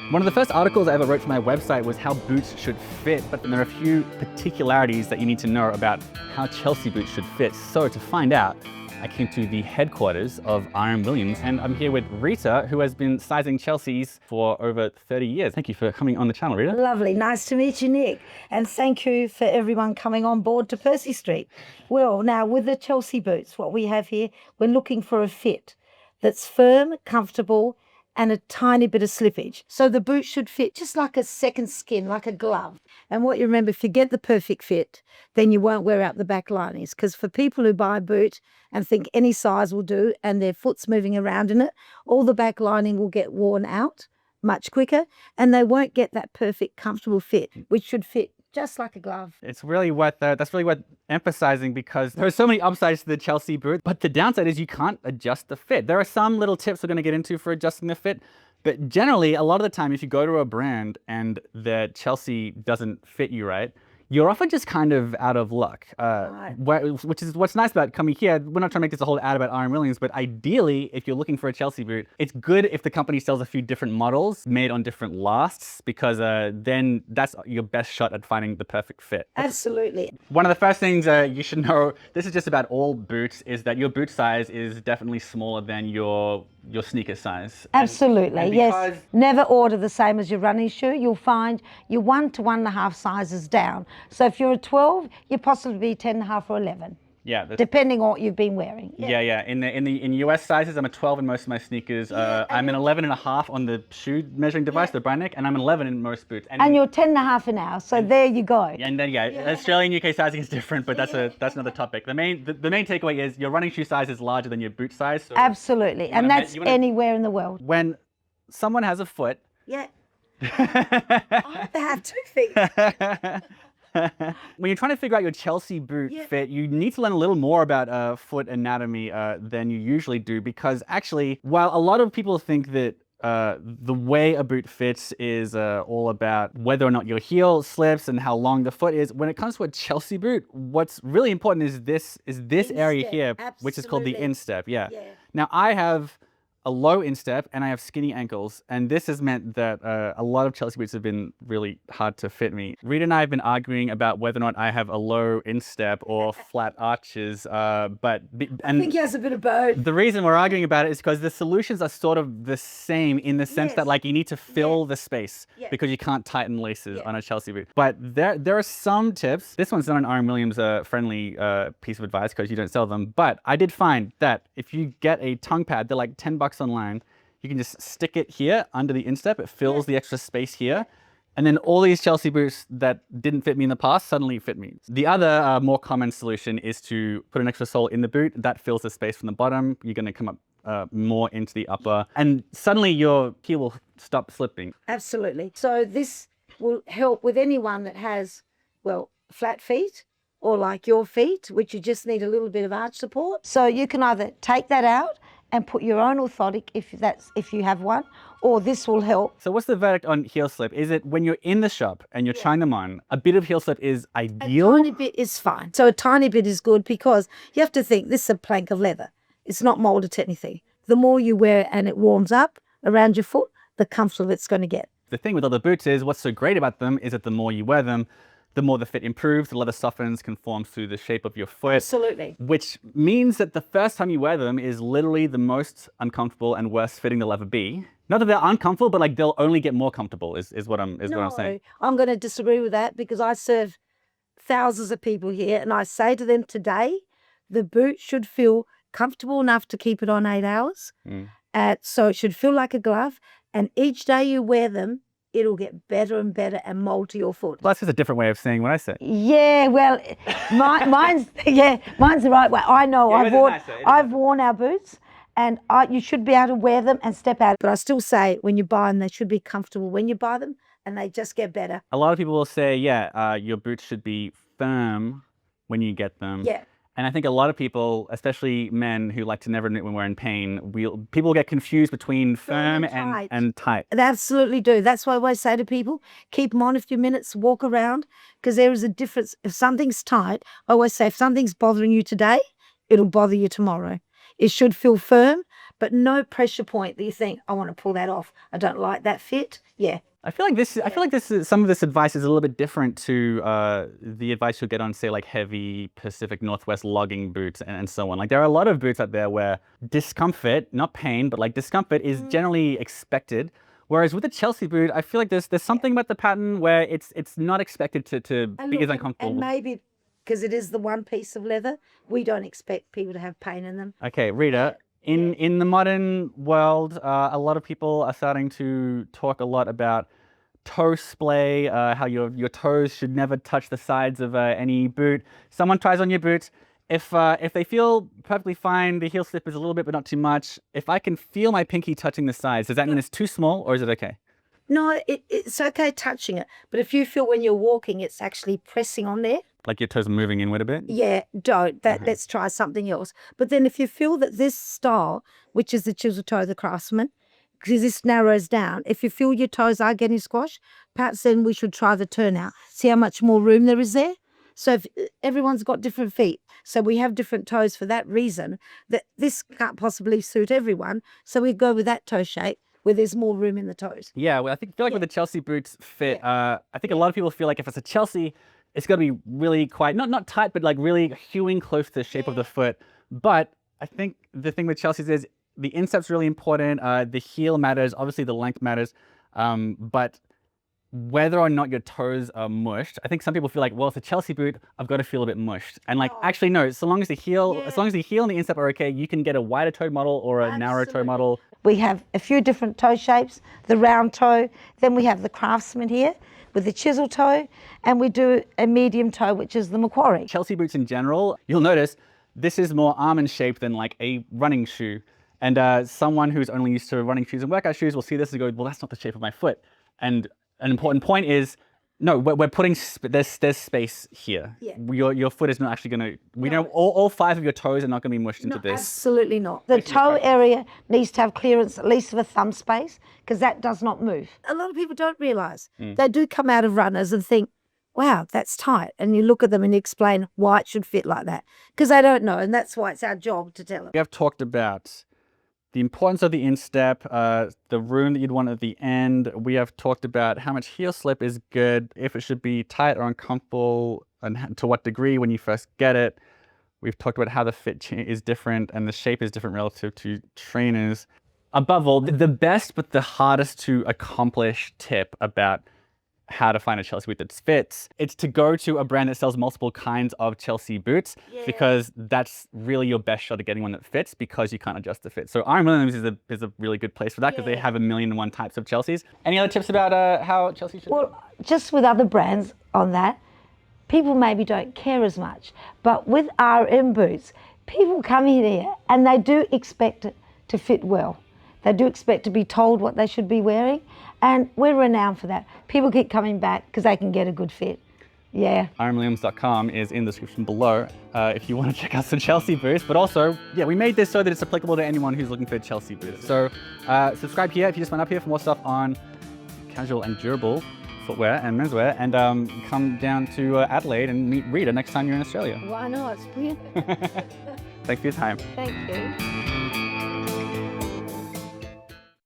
One of the first articles I ever wrote for my website was how boots should fit, but there are a few particularities that you need to know about how Chelsea boots should fit. So to find out, I came to the headquarters of RM Williams, and I'm here with Rita, who has been sizing Chelsea's for over 30 years. Thank you for coming on the channel, Rita. Lovely, nice to meet you, Nick. And thank you for everyone coming on board to Percy Street. Well, now with the Chelsea boots, what we have here, we're looking for a fit that's firm, comfortable, and a tiny bit of slippage. So the boot should fit just like a second skin, like a glove. And what you remember, if you get the perfect fit, then you won't wear out the back linings. Because for people who buy a boot and think any size will do and their foot's moving around in it, all the back lining will get worn out much quicker and they won't get that perfect, comfortable fit, which should fit just like a glove. It's really that's really worth emphasizing, because there are so many upsides to the Chelsea boot, but the downside is you can't adjust the fit. There are some little tips we're going to get into for adjusting the fit, but generally, a lot of the time, if you go to a brand and the Chelsea doesn't fit you right, you're often just kind of out of luck, Right. which is what's nice about coming here. We're not trying to make this a whole ad about RM Williams, but ideally, if you're looking for a Chelsea boot, it's good if the company sells a few different models made on different lasts, because then that's your best shot at finding the perfect fit. Absolutely. One of the first things you should know, this is just about all boots, is that your boot size is definitely smaller than your sneaker size. Absolutely, and yes. Never order the same as your running shoe. You'll find you're 1 to 1.5 sizes down. So if you're a 12, you'll possibly be 10.5 or 11. Yeah, depending on what you've been wearing. Yeah. In US sizes, I'm a 12 in most of my sneakers. I'm an 11.5 on the shoe measuring device, the Brandnick, and I'm an 11 in most boots. And you're 10.5 an hour, so there you go. And then Australian UK sizing is different, but that's another topic. The main takeaway is your running shoe size is larger than your boot size. So absolutely, and that's anywhere in the world. When someone has a foot. Yeah. I have 2 feet. When you're trying to figure out your Chelsea boot fit, you need to learn a little more about foot anatomy than you usually do, because actually, while a lot of people think that the way a boot fits is all about whether or not your heel slips and how long the foot is, when it comes to a Chelsea boot, what's really important is this area here, which is called the instep. Yeah. Now I have a low instep and I have skinny ankles, and this has meant that a lot of Chelsea boots have been really hard to fit me. Rita and I have been arguing about whether or not I have a low instep or flat arches, I think he has a bit of both. The reason we're arguing about it is because the solutions are sort of the same, in the sense that, like, you need to fill the space because you can't tighten laces on a Chelsea boot. But there are some tips. This one's not an RM Williams friendly piece of advice because you don't sell them, but I did find that if you get a tongue pad, they're like $10 online. You can just stick it here under the instep. It fills the extra space here. And then all these Chelsea boots that didn't fit me in the past suddenly fit me. The other more common solution is to put an extra sole in the boot. That fills the space from the bottom. You're going to come up more into the upper, and suddenly your heel will stop slipping. Absolutely. So this will help with anyone that has, well, flat feet, or like your feet, which you just need a little bit of arch support. So you can either take that out and put your own orthotic if you have one, or this will help. So what's the verdict on heel slip? Is it when you're in the shop and you're trying them on, a bit of heel slip is ideal? A tiny bit is fine. So a tiny bit is good, because you have to think this is a plank of leather. It's not molded to anything. The more you wear it and it warms up around your foot, the comfortable it's going to get. The thing with other boots is, what's so great about them is that the more you wear them, the more the fit improves, the leather softens, conforms to the shape of your foot. Absolutely. Which means that the first time you wear them is literally the most uncomfortable and worst fitting they'll ever be. Not that they're uncomfortable, but like they'll only get more comfortable is what I'm saying. I'm going to disagree with that, because I serve thousands of people here, and I say to them today, the boot should feel comfortable enough to keep it on 8 hours. So it should feel like a glove, and each day you wear them, it'll get better and better and mold to your foot. Well, that's just a different way of saying what I say. Yeah, well, mine's the right way. I know. I've worn our boots, and you should be able to wear them and step out. But I still say, when you buy them, they should be comfortable when you buy them, and they just get better. A lot of people will say, your boots should be firm when you get them. Yeah. And I think a lot of people, especially men who like to never admit when we're in pain, people get confused between firm and tight. They absolutely do. That's why I always say to people, keep them on a few minutes, walk around, because there is a difference. If something's tight, I always say, if something's bothering you today, it'll bother you tomorrow. It should feel firm, but no pressure point that you think, I want to pull that off. I don't like that fit. Yeah. I feel like some of this advice is a little bit different to the advice you'll get on, say, like heavy Pacific Northwest logging boots and so on. Like there are a lot of boots out there where discomfort, not pain, but like discomfort is generally expected. Whereas with a Chelsea boot, I feel like there's something about the pattern where it's not expected to be as uncomfortable. And maybe because it is the one piece of leather, we don't expect people to have pain in them. Okay, Rita, in the modern world, a lot of people are starting to talk a lot about toe splay, how your toes should never touch the sides of any boot. Someone tries on your boot. If they feel perfectly fine, the heel slip is a little bit, but not too much. If I can feel my pinky touching the sides, does that mean it's too small, or is it okay? No, it's okay touching it. But if you feel when you're walking, it's actually pressing on there. Like your toes moving inward a bit? Yeah, don't. Let's try something else. But then if you feel that this style, which is the chisel toe of the craftsman, because this narrows down, if you feel your toes are getting squashed, perhaps then we should try the turnout. See how much more room there is there? So if everyone's got different feet, so we have different toes for that reason, that this can't possibly suit everyone. So we go with that toe shape where there's more room in the toes. Yeah, well, feel like with the Chelsea boots fit, I think a lot of people feel like if it's a Chelsea, it's got to be really quite, not tight, but like really hewing close to the shape of the foot. But I think the thing with Chelsea's is the instep's really important. The heel matters, obviously the length matters, but whether or not your toes are mushed, I think some people feel like, well, it's a Chelsea boot, I've got to feel a bit mushed. And like, actually no, so long as the heel and the instep are okay, you can get a wider toed model or a narrow toe model. We have a few different toe shapes, the round toe, then we have the craftsman here with the chisel toe, and we do a medium toe, which is the Macquarie. Chelsea boots in general, you'll notice this is more almond shaped than like a running shoe. And someone who's only used to running shoes and workout shoes will see this and go, well, that's not the shape of my foot. And an important point is, no, we're putting, there's space here. Yeah. Your foot is not actually going to, we know all 5 of your toes are not going to be mushed into this. Absolutely not. The toe area needs to have clearance at least of a thumb space, because that does not move. A lot of people don't realise. They do come out of runners and think, wow, that's tight. And you look at them and you explain why it should fit like that, because they don't know. And that's why it's our job to tell them. We have talked about the importance of the instep, the room that you'd want at the end. We have talked about how much heel slip is good, if it should be tight or uncomfortable, and to what degree when you first get it. We've talked about how the fit is different and the shape is different relative to trainers. Above all, the best but the hardest to accomplish tip about how to find a Chelsea boot that fits, it's to go to a brand that sells multiple kinds of Chelsea boots, because that's really your best shot at getting one that fits, because you can't adjust the fit. So Iron Williams is a really good place for that, because they have 1,000,001 types of Chelseas. Any other tips about how Chelsea should? Well, just with other brands on that, people maybe don't care as much, but with RM boots, people come in here and they do expect it to fit well. They do expect to be told what they should be wearing, and we're renowned for that. People keep coming back because they can get a good fit. Yeah. IronWilliams.com is in the description below if you want to check out some Chelsea boots. But also, yeah, we made this so that it's applicable to anyone who's looking for Chelsea boots. So subscribe here if you just went up here for more stuff on casual and durable footwear and menswear, and come down to Adelaide and meet Rita next time you're in Australia. Why not? It's brilliant. Thanks for your time. Thank you.